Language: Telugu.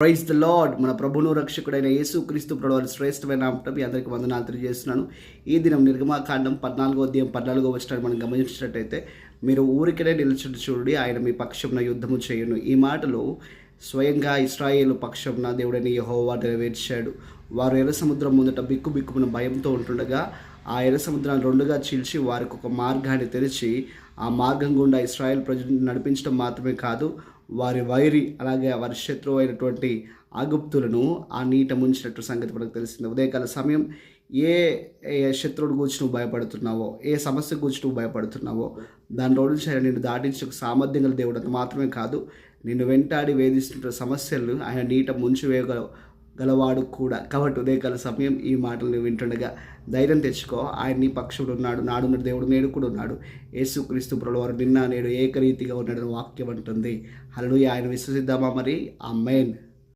Praise the lord. మన ప్రభును రక్షకుడైన యేసుక్రీస్తు ప్రభువారి శ్రేష్టమైన నామమున మీ అందరికీ వందనాలు తెలియజేస్తున్నాను. ఈ దినం నిర్గమాకాండం 14వ అధ్యాయం 14వ వచనాన్ని మనం గమనించినట్టయితే, మీరు ఊరికనే నిలుచుండి చూడండి, ఆయన మీ పక్షమున యుద్ధము చేయును. ఈ మాటలు స్వయంగా ఇశ్రాయేలు పక్షమున దేవుడైన యెహోవా నెరవేర్చాడు. వారు ఎర్ర సముద్రం ముందట బిక్కుబిక్కుమన భయంతో ఉంటుండగా ఆ ఎర్ర సముద్రాన్ని రెండుగా చీల్చి వారికి ఒక మార్గాన్ని తెరిచి ఆ మార్గం గుండా ఇశ్రాయేల్ ప్రజలను నడిపించడం మాత్రమే కాదు, వారి వైరి అలాగే వారి శత్రువు అయినటువంటి ఆగుప్తులను ఆ నీట ముంచినట్టు సంగతి మనకు తెలిసింది. ఉదయకాల సమయం ఏ శత్రువుని గురించి నువ్వు భయపడుతున్నావో, ఏ సమస్య గురించి నువ్వు భయపడుతున్నావో, దాని రోజు నుంచి ఆయన నిన్ను దాటించే సామర్థ్యం గల దేవుడు. అంత మాత్రమే కాదు, నిన్ను వెంటాడి వేధిస్తున్న సమస్యలను ఆయన నీట గలవాడు కూడా. కాబట్టి ఉదయకాల సమయం ఈ మాటలు వింటుండగా ధైర్యం తెచ్చుకో. ఆయన నీ పక్షుడు ఉన్నాడు. నాడున్న దేవుడు నేడు కూడా ఉన్నాడు. యేసుక్రీస్తు ప్రభువారు నిన్న నేడు ఏకరీతిగా ఉన్నాడని వాక్యం అంటుంది. హల్లెలూయా. ఆయన విశ్వసిద్దామా మరి? ఆమేన్.